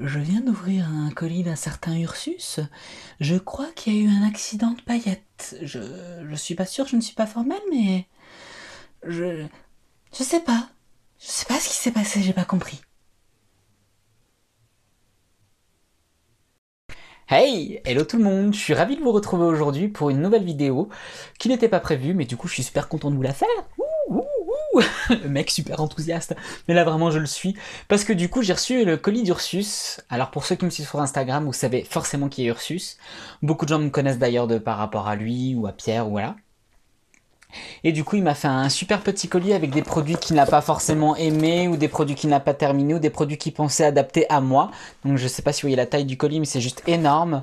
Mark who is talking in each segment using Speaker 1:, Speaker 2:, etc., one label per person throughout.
Speaker 1: Je viens d'ouvrir un colis d'un certain Ursus. Je crois qu'il y a eu un accident de paillettes. Je suis pas sûre, je ne suis pas formelle, mais je je sais pas. Je sais pas ce qui s'est passé, j'ai pas compris. Hey, hello tout le monde, je suis ravi de vous retrouver aujourd'hui pour une nouvelle vidéo qui n'était pas prévue, mais du coup je suis super content de vous la faire. Ouh, ouh, ouh. Le mec super enthousiaste, mais là vraiment je le suis, parce que du coup j'ai reçu le colis d'Ursus. Alors pour ceux qui me suivent sur Instagram, vous savez forcément qui est Ursus. Beaucoup de gens me connaissent d'ailleurs de par rapport à lui ou à Pierre ou voilà. Et du coup, il m'a fait un super petit colis avec des produits qu'il n'a pas forcément aimés, ou des produits qu'il n'a pas terminés, ou des produits qu'il pensait adapter à moi. Donc je sais pas si vous voyez la taille du colis, mais c'est juste énorme.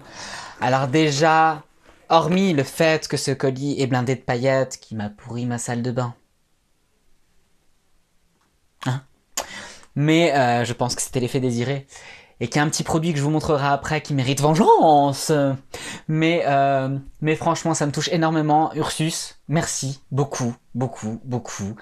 Speaker 1: Alors déjà, hormis le fait que ce colis est blindé de paillettes qui m'a pourri ma salle de bain. Hein, mais je pense que c'était l'effet désiré. Et qu'il y a un petit produit que je vous montrerai après qui mérite vengeance. Mais franchement, ça me touche énormément. Ursus, merci, beaucoup, beaucoup, beaucoup.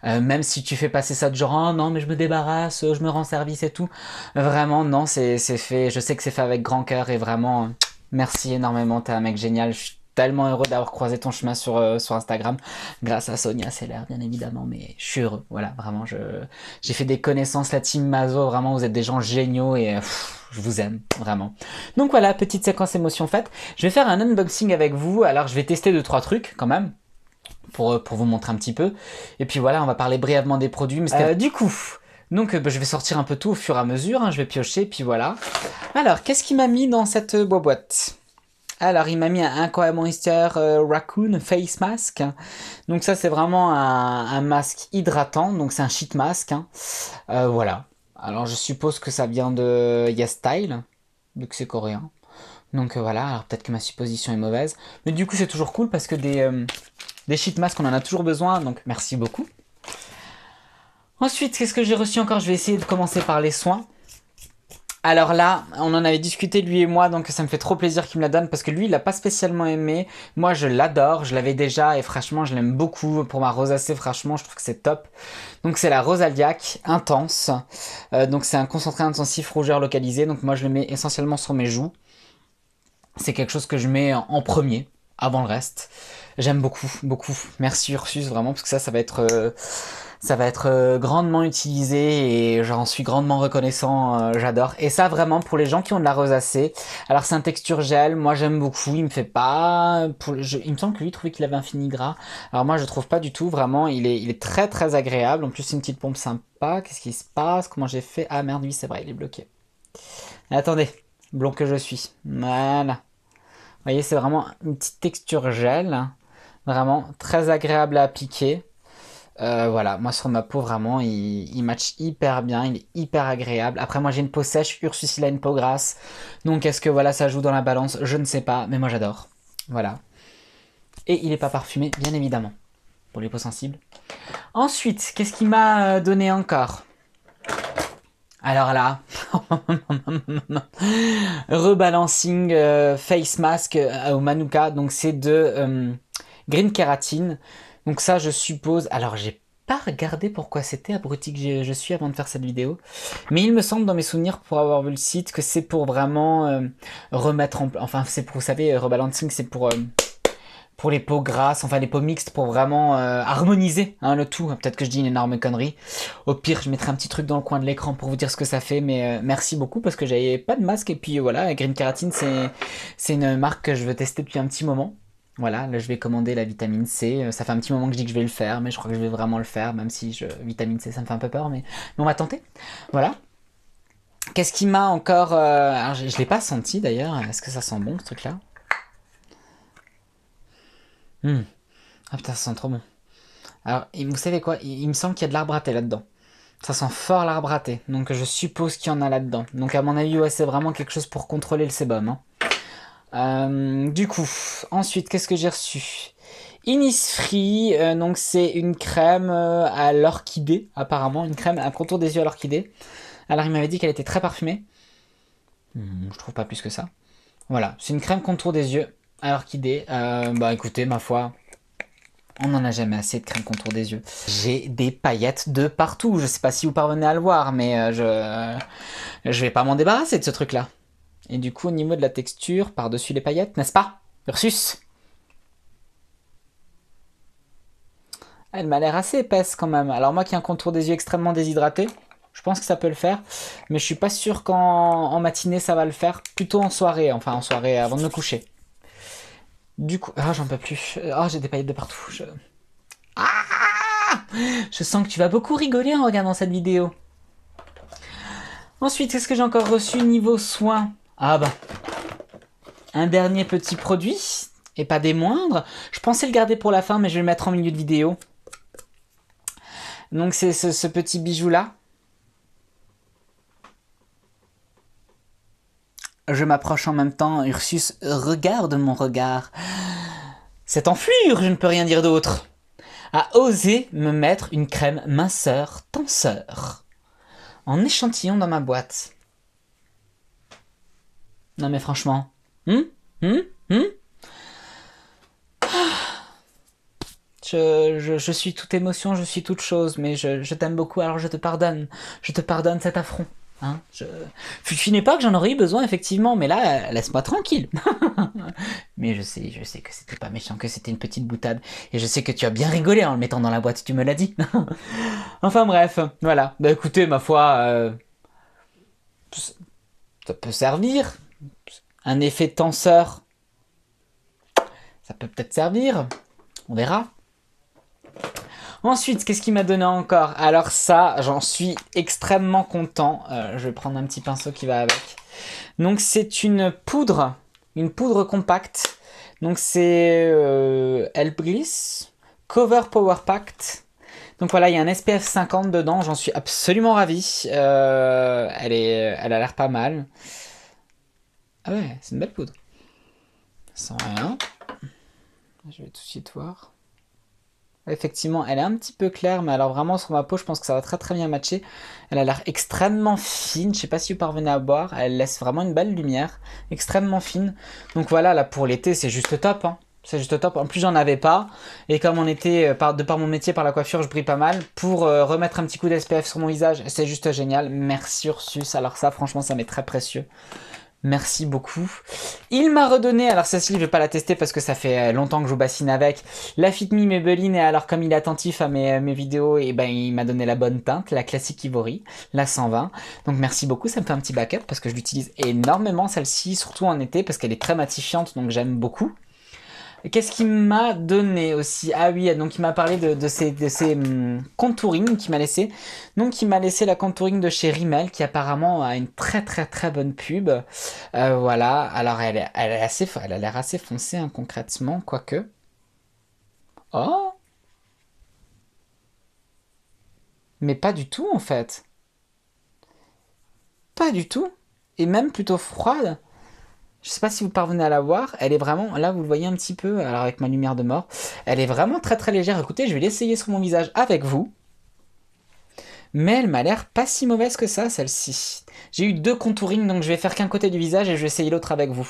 Speaker 1: Même si tu fais passer ça de genre, oh non, mais je me débarrasse, je me rends service et tout. Vraiment, non, c'est fait, je sais que c'est fait avec grand cœur et vraiment, merci énormément, t'es un mec génial. Je suis tellement heureux d'avoir croisé ton chemin sur Instagram, grâce à Sonia Seller, bien évidemment, mais je suis heureux, voilà, vraiment, j'ai fait des connaissances, la team Mazo, vraiment, vous êtes des gens géniaux et je vous aime, vraiment. Donc voilà, petite séquence émotion faite. Je vais faire un unboxing avec vous, alors je vais tester 2-3 trucs quand même, pour vous montrer un petit peu. Et puis voilà, on va parler brièvement des produits. Mais du coup, donc je vais sortir un peu tout au fur et à mesure, hein, je vais piocher, puis voilà. Alors, qu'est-ce qu'il m'a mis dans cette boîte? Alors, il m'a mis un Aqua Moisture Raccoon Face Mask. Donc ça, c'est vraiment un masque hydratant. Donc c'est un sheet mask. Hein. Voilà. Alors, je suppose que ça vient de YesStyle, vu que c'est coréen. Donc voilà, alors peut-être que ma supposition est mauvaise. Mais du coup, c'est toujours cool parce que des sheet masks, on en a toujours besoin. Donc merci beaucoup. Ensuite, qu'est-ce que j'ai reçu encore? Je vais essayer de commencer par les soins. Alors là, on en avait discuté lui et moi, donc ça me fait trop plaisir qu'il me la donne parce que lui, il l'a pas spécialement aimé. Moi, je l'adore, je l'avais déjà et franchement, je l'aime beaucoup. Pour ma rosacée, franchement, je trouve que c'est top. Donc c'est la Rosaliac Intense. Donc c'est un concentré intensif rougeur localisé. Donc moi, je le mets essentiellement sur mes joues. C'est quelque chose que je mets en premier, avant le reste. J'aime beaucoup, beaucoup. Merci Ursus, vraiment, parce que ça va être grandement utilisé et j'en suis grandement reconnaissant, j'adore. Et ça vraiment pour les gens qui ont de la rosacée. Alors c'est un texture gel, moi j'aime beaucoup, il me fait pas... il me semble que lui trouvait qu'il avait un fini gras. Alors moi je trouve pas du tout, vraiment, il est très très agréable. En plus c'est une petite pompe sympa, qu'est-ce qui se passe? Comment j'ai fait? Ah merde, oui c'est vrai, il est bloqué. Attendez, blond que je suis. Voilà. Vous voyez, c'est vraiment une petite texture gel, hein. Vraiment très agréable à appliquer. Voilà, moi sur ma peau, vraiment, il match hyper bien, il est hyper agréable. Après, moi j'ai une peau sèche, Ursus il a une peau grasse. Donc est-ce que voilà, ça joue dans la balance? Je ne sais pas, mais moi j'adore. Voilà. Et il n'est pas parfumé, bien évidemment, pour les peaux sensibles. Ensuite, qu'est-ce qu'il m'a donné encore? Alors là, rebalancing face mask au Manuka, donc c'est de green kératine. Donc ça, je suppose. Alors j'ai pas regardé pourquoi c'était, abruti que je suis avant de faire cette vidéo, mais il me semble dans mes souvenirs pour avoir vu le site que c'est pour vraiment remettre en, enfin c'est pour, vous savez, rebalancing, c'est pour les peaux grasses, enfin les peaux mixtes, pour vraiment harmoniser hein, le tout. Peut-être que je dis une énorme connerie. Au pire, je mettrai un petit truc dans le coin de l'écran pour vous dire ce que ça fait, mais merci beaucoup parce que j'avais pas de masque. Et puis voilà, Green Keratin, c'est une marque que je veux tester depuis un petit moment. Voilà, là je vais commander la vitamine C. Ça fait un petit moment que je dis que je vais le faire, mais je crois que je vais vraiment le faire, même si vitamine C ça me fait un peu peur, mais on va tenter. Voilà. Qu'est-ce qui m'a encore... alors je l'ai pas senti d'ailleurs, est-ce que ça sent bon ce truc-là? Ah putain, ça sent trop bon. Alors, vous savez quoi? Il me semble qu'il y a de l'arbre à thé là-dedans. Ça sent fort l'arbre à thé, donc je suppose qu'il y en a là-dedans. Donc à mon avis, ouais, c'est vraiment quelque chose pour contrôler le sébum. Hein. Du coup, ensuite, qu'est-ce que j'ai reçu? Innisfree, donc c'est une crème à l'orchidée, apparemment, une crème à contour des yeux à l'orchidée. Alors il m'avait dit qu'elle était très parfumée. Je trouve pas plus que ça. Voilà, c'est une crème contour des yeux à l'orchidée. Bah écoutez, ma foi, On n'en a jamais assez de crème contour des yeux. J'ai des paillettes de partout. Je sais pas si vous parvenez à le voir, mais je vais pas m'en débarrasser de ce truc-là. Et du coup, au niveau de la texture, par-dessus les paillettes, n'est-ce pas, Ursus? Elle m'a l'air assez épaisse quand même. Alors moi qui ai un contour des yeux extrêmement déshydraté, je pense que ça peut le faire. Mais je suis pas sûr qu'en matinée ça va le faire. Plutôt en soirée, enfin en soirée avant de me coucher. Du coup, ah j'en peux plus. Ah j'ai des paillettes de partout. Ah, je sens que tu vas beaucoup rigoler en regardant cette vidéo. Ensuite, qu'est-ce que j'ai encore reçu niveau soins? Ah bah, un dernier petit produit, et pas des moindres. Je pensais le garder pour la fin, mais je vais le mettre en milieu de vidéo. Donc c'est ce petit bijou-là. Je m'approche en même temps. Ursus regarde mon regard. Cette enflure, je ne peux rien dire d'autre, a osé me mettre une crème minceur tenseur en échantillon dans ma boîte. Non mais franchement, je suis toute émotion, je suis toute chose, mais je t'aime beaucoup, alors je te pardonne. Je te pardonne cet affront. Hein, je n'ai pas que j'en aurais eu besoin, effectivement, mais là, laisse-moi tranquille. Mais je sais que c'était pas méchant, que c'était une petite boutade. Et je sais que tu as bien rigolé en le mettant dans la boîte, tu me l'as dit. Enfin bref, voilà. Bah écoutez, ma foi, ça peut servir. Un effet tenseur, ça peut peut-être servir. On verra. Ensuite, qu'est-ce qu'il m'a donné encore? Alors ça, j'en suis extrêmement content. Je vais prendre un petit pinceau qui va avec. Donc c'est une poudre compacte. Donc c'est Elbriss Cover Power Pact. Donc voilà, il y a un SPF 50 dedans. J'en suis absolument ravi. Elle a l'air pas mal. Ah ouais, c'est une belle poudre. Sans rien. Je vais tout de suite voir. Effectivement, elle est un petit peu claire, mais alors vraiment sur ma peau, je pense que ça va très très bien matcher. Elle a l'air extrêmement fine, je sais pas si vous parvenez à voir, elle laisse vraiment une belle lumière, extrêmement fine. Donc voilà, là pour l'été, c'est juste top, hein. C'est juste top. En plus, j'en avais pas. Et comme on était, de par mon métier, par la coiffure, je brille pas mal. Pour remettre un petit coup d'SPF sur mon visage, c'est juste génial. Merci Ursus. Alors ça, franchement, ça m'est très précieux. Merci beaucoup. Il m'a redonné, alors celle-ci je vais pas la tester parce que ça fait longtemps que je vous bassine avec, la Fit Me Maybelline, et alors comme il est attentif à mes vidéos, et ben il m'a donné la bonne teinte, la classique Ivory, la 120. Donc merci beaucoup, ça me fait un petit backup parce que je l'utilise énormément celle-ci, surtout en été parce qu'elle est très matifiante, donc j'aime beaucoup. Qu'est-ce qu'il m'a donné aussi? Ah oui, donc il m'a parlé de ces contouring qu'il m'a laissé. Donc il m'a laissé la contouring de chez Rimmel qui apparemment a une très très très bonne pub. Voilà, alors elle a l'air assez foncée hein, concrètement, quoique. Oh, mais pas du tout en fait. Pas du tout. Et même plutôt froide. Je sais pas si vous parvenez à la voir, elle est vraiment, là vous le voyez un petit peu, alors avec ma lumière de mort, elle est vraiment très très légère. Écoutez, je vais l'essayer sur mon visage avec vous. Mais elle m'a l'air pas si mauvaise que ça, celle-ci. J'ai eu deux contouring, donc je vais faire qu'un côté du visage et je vais essayer l'autre avec vous.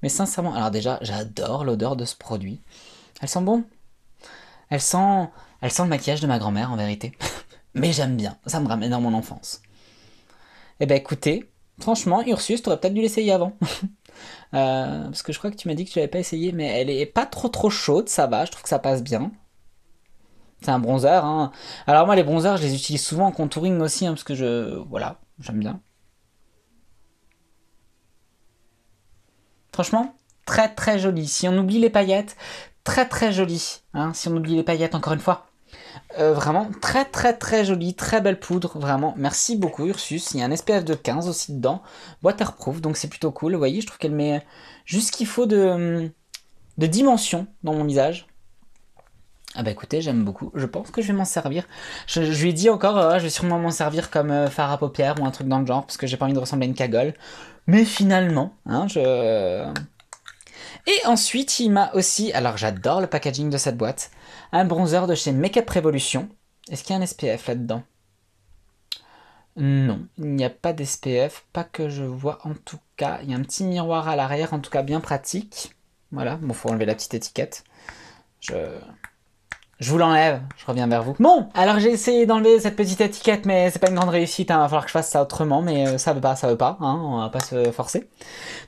Speaker 1: Mais sincèrement, alors déjà, j'adore l'odeur de ce produit. Elle sent bon. Elle sent, elle sent le maquillage de ma grand-mère en vérité. Mais j'aime bien, ça me ramène dans mon enfance. Eh ben écoutez, franchement, Ursus, t'aurais peut-être dû l'essayer avant. Parce que je crois que tu m'as dit que tu l'avais pas essayé, mais elle est pas trop trop chaude, ça va, je trouve que ça passe bien. C'est un bronzer, hein. Alors moi les bronzers, je les utilise souvent en contouring aussi, hein, parce que voilà, j'aime bien. Franchement, très très joli. Si on oublie les paillettes, très très joli. Hein, si on oublie les paillettes, encore une fois. Vraiment très très très joli, très belle poudre, vraiment. Merci beaucoup Ursus. Il y a un SPF de 15 aussi dedans, waterproof, donc c'est plutôt cool. Vous voyez, je trouve qu'elle met juste ce qu'il faut de dimension dans mon visage. Ah bah écoutez, j'aime beaucoup. Je pense que je vais m'en servir. Je lui ai dit encore, je vais sûrement m'en servir comme fard à paupières ou un truc dans le genre, parce que j'ai pas envie de ressembler à une cagole. Mais finalement, hein, Et ensuite, il m'a aussi, alors j'adore le packaging de cette boîte, un bronzer de chez Makeup Revolution. Est-ce qu'il y a un SPF là-dedans? Non, il n'y a pas d'SPF, pas que je vois en tout cas. Il y a un petit miroir à l'arrière, en tout cas bien pratique. Voilà, bon, faut enlever la petite étiquette. Je... Je vous l'enlève, je reviens vers vous. Bon, alors j'ai essayé d'enlever cette petite étiquette, mais c'est pas une grande réussite, hein. Va falloir que je fasse ça autrement, mais ça veut pas, hein, on va pas se forcer.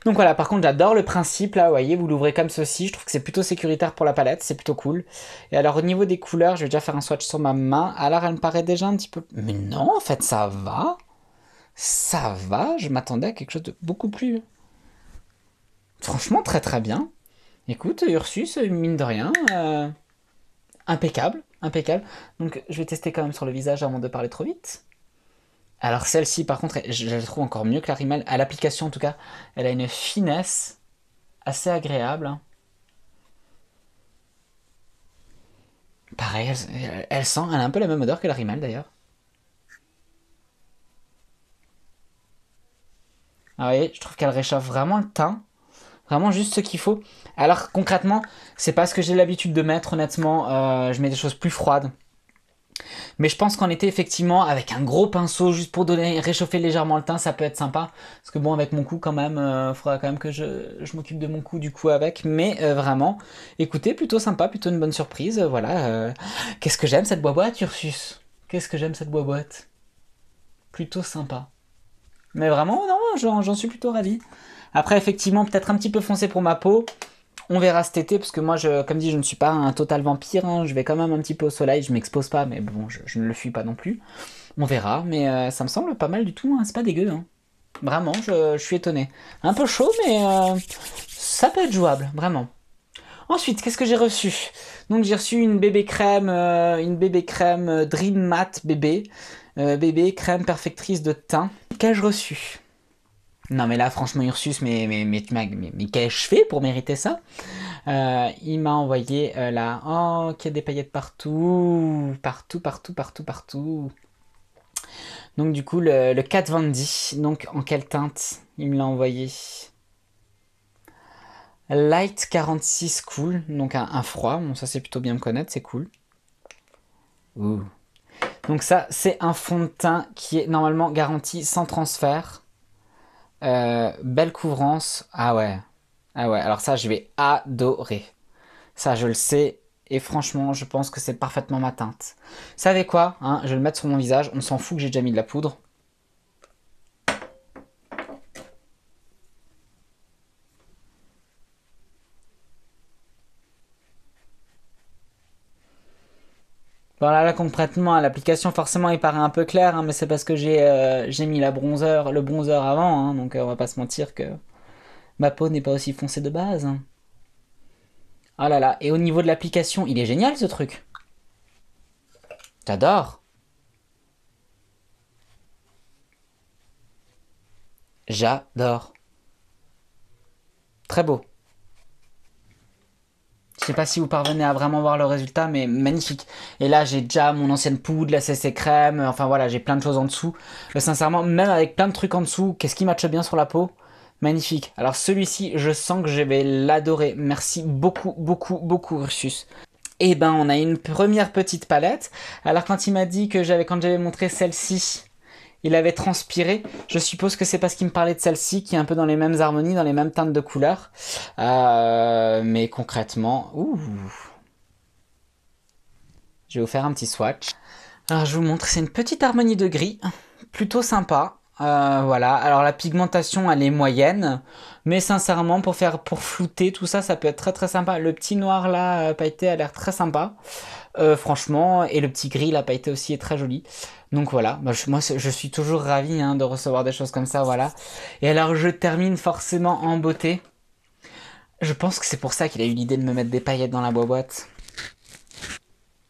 Speaker 1: Donc voilà, par contre j'adore le principe, là, vous voyez, vous l'ouvrez comme ceci, je trouve que c'est plutôt sécuritaire pour la palette, c'est plutôt cool. Et alors au niveau des couleurs, je vais déjà faire un swatch sur ma main, alors elle me paraît déjà un petit peu... Mais non, en fait ça va, je m'attendais à quelque chose de beaucoup plus... Franchement très très bien. Écoute, Ursus, mine de rien... Impeccable, impeccable. Donc je vais tester quand même sur le visage avant de parler trop vite. Alors celle-ci par contre, je la trouve encore mieux que la Rimmel. À l'application en tout cas, elle a une finesse assez agréable. Pareil, elle sent, elle a un peu la même odeur que la Rimmel d'ailleurs. Ah oui, je trouve qu'elle réchauffe vraiment le teint. Vraiment juste ce qu'il faut. Alors concrètement, c'est pas ce que j'ai l'habitude de mettre honnêtement. Je mets des choses plus froides. Mais je pense qu'en été, effectivement, avec un gros pinceau, juste pour donner, réchauffer légèrement le teint, ça peut être sympa. Parce que bon, avec mon cou, quand même, faudra quand même que je m'occupe de mon cou, du coup, avec. Mais vraiment, écoutez, plutôt sympa, plutôt une bonne surprise. Voilà. Qu'est-ce que j'aime cette boîte, Ursus? Qu'est-ce que j'aime cette boîte? Plutôt sympa. Mais vraiment, non, j'en suis plutôt ravi. Après, effectivement, peut-être un petit peu foncé pour ma peau. On verra cet été, parce que moi, comme dit, je ne suis pas un total vampire, hein. Je vais quand même un petit peu au soleil, je m'expose pas, mais bon, je ne le fuis pas non plus. On verra, mais ça me semble pas mal du tout, hein. C'est pas dégueu, hein. Vraiment, je suis étonné. Un peu chaud, mais ça peut être jouable, vraiment. Ensuite, qu'est-ce que j'ai reçu? Donc j'ai reçu une bébé crème Dream Matte bébé. Bébé crème perfectrice de teint. Qu'ai-je reçu? Non mais là franchement Ursus, mais qu'ai-je fait pour mériter ça? Il m'a envoyé là. Oh, qu'il y a des paillettes partout. Partout, partout, partout, partout. Donc du coup, le Kat Von D. Donc en quelle teinte il me l'a envoyé? Light 46 cool. Donc un froid. Bon, ça c'est plutôt bien me connaître, c'est cool. Ouh. Donc ça, c'est un fond de teint qui est normalement garanti sans transfert. Belle couvrance. Ah ouais. Ah ouais, alors ça, je vais adorer. Ça, je le sais. Et franchement, je pense que c'est parfaitement ma teinte. Vous savez quoi, hein, je vais le mettre sur mon visage. On s'en fout que j'ai déjà mis de la poudre. Voilà, là concrètement, l'application forcément il paraît un peu clair, hein, mais c'est parce que j'ai mis le bronzer avant, hein, donc on va pas se mentir que ma peau n'est pas aussi foncée de base, hein. Oh là là, et au niveau de l'application, il est génial ce truc. J'adore. J'adore. Très beau. Je sais pas si vous parvenez à vraiment voir le résultat, mais magnifique. Et là, j'ai déjà mon ancienne poudre, la CC crème, enfin voilà, j'ai plein de choses en dessous. Sincèrement, même avec plein de trucs en dessous, qu'est-ce qui matche bien sur la peau? Magnifique. Alors celui-ci, je sens que je vais l'adorer. Merci beaucoup, beaucoup, beaucoup, Ursus. Et ben, on a une première petite palette. Alors quand il m'a dit que quand j'avais montré celle-ci, il avait transpiré. Je suppose que c'est parce qu'il me parlait de celle-ci, qui est un peu dans les mêmes harmonies, dans les mêmes teintes de couleurs. Mais concrètement, ouh, je vais vous faire un petit swatch. Alors je vous montre, c'est une petite harmonie de gris, plutôt sympa. Voilà, alors la pigmentation elle est moyenne, mais sincèrement pour flouter tout ça, ça peut être très très sympa. Le petit noir là, pailleté, a l'air très sympa, franchement, et le petit gris là, pailleté aussi est très joli. Donc voilà, bah, moi je suis toujours ravi, hein, de recevoir des choses comme ça, voilà. Et alors je termine forcément en beauté. Je pense que c'est pour ça qu'il a eu l'idée de me mettre des paillettes dans la boîte.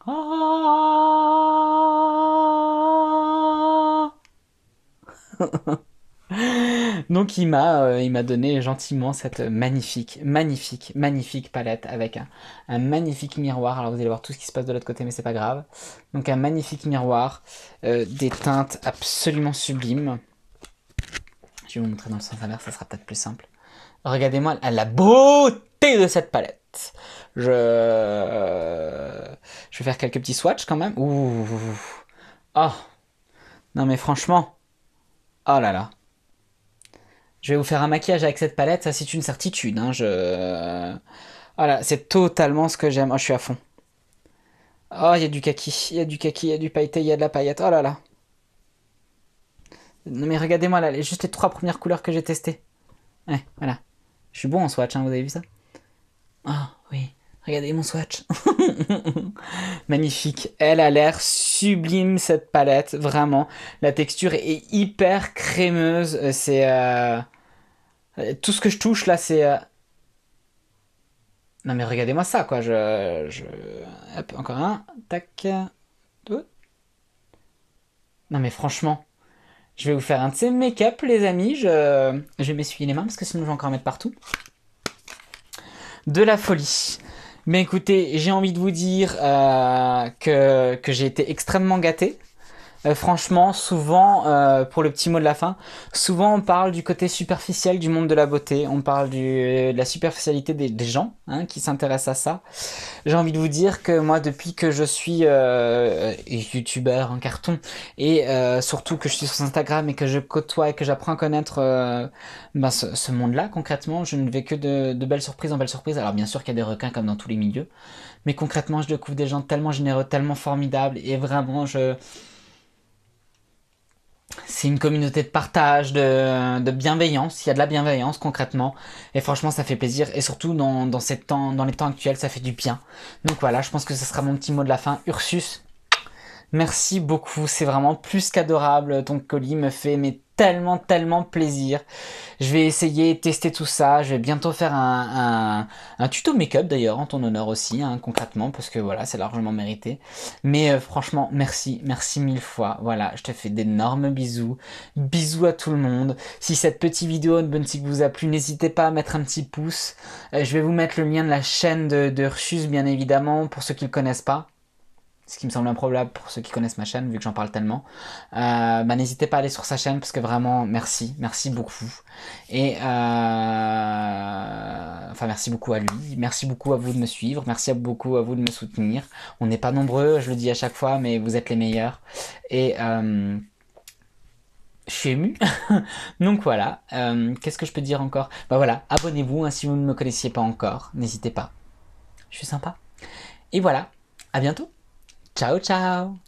Speaker 1: Ah. Donc il m'a donné gentiment cette magnifique, magnifique, magnifique palette avec un magnifique miroir. Alors vous allez voir tout ce qui se passe de l'autre côté, mais c'est pas grave. Donc un magnifique miroir, des teintes absolument sublimes. Je vais vous montrer dans le sens inverse, ça sera peut-être plus simple. Regardez-moi la beauté de cette palette. Je vais faire quelques petits swatchs quand même. Ouh. Oh. Non mais franchement. Oh là là. Je vais vous faire un maquillage avec cette palette, ça c'est une certitude, hein. Voilà, c'est totalement ce que j'aime. Oh, je suis à fond. Oh, il y a du kaki, il y a du kaki, il y a du pailleté, il y a de la paillette. Oh là là. Non mais regardez-moi là, juste les trois premières couleurs que j'ai testées. Ouais, voilà. Je suis bon en swatch, hein, vous avez vu ça? Ah oui, regardez mon swatch. Magnifique. Elle a l'air sublime cette palette, vraiment. La texture est hyper crémeuse. C'est tout ce que je touche là, c'est. Non mais regardez-moi ça quoi. Hop, encore un. Tac. Deux. Non mais franchement, je vais vous faire un de ces make-up les amis. Je vais m'essuyer les mains parce que sinon je vais encore en mettre partout. De la folie. Mais écoutez, j'ai envie de vous dire que j'ai été extrêmement gâté. Franchement, souvent, pour le petit mot de la fin, souvent on parle du côté superficiel du monde de la beauté, on parle de la superficialité des gens hein, qui s'intéressent à ça. J'ai envie de vous dire que moi, depuis que je suis youtubeur en carton, et surtout que je suis sur Instagram et que je côtoie et que j'apprends à connaître ce monde-là, concrètement, je ne vais que de belles surprises en belles surprises. Alors bien sûr qu'il y a des requins comme dans tous les milieux, mais concrètement, je découvre des gens tellement généreux, tellement formidables, et vraiment, c'est une communauté de partage, de bienveillance. Il y a de la bienveillance concrètement. Et franchement, ça fait plaisir. Et surtout, dans les temps actuels, ça fait du bien. Donc voilà, je pense que ce sera mon petit mot de la fin. Ursus, merci beaucoup. C'est vraiment plus qu'adorable. Ton colis me fait mais tellement plaisir. Je vais essayer de tester tout ça. Je vais bientôt faire un tuto make-up d'ailleurs en ton honneur aussi, hein, concrètement, parce que voilà, c'est largement mérité. Mais franchement, merci mille fois. Voilà, je te fais d'énormes bisous. Bisous à tout le monde. Si cette petite vidéo de Buntic vous a plu, n'hésitez pas à mettre un petit pouce. Je vais vous mettre le lien de la chaîne de Ursus, bien évidemment, pour ceux qui ne le connaissent pas. Ce qui me semble improbable pour ceux qui connaissent ma chaîne, vu que j'en parle tellement. N'hésitez pas à aller sur sa chaîne, parce que vraiment, merci beaucoup. Et enfin, merci beaucoup à lui, merci beaucoup à vous de me suivre, merci beaucoup à vous de me soutenir. On n'est pas nombreux, je le dis à chaque fois, mais vous êtes les meilleurs. Et je suis ému. Donc voilà, qu'est-ce que je peux dire encore? Bah voilà, abonnez-vous hein, si vous ne me connaissiez pas encore, n'hésitez pas. Je suis sympa. Et voilà, à bientôt. Ciao ciao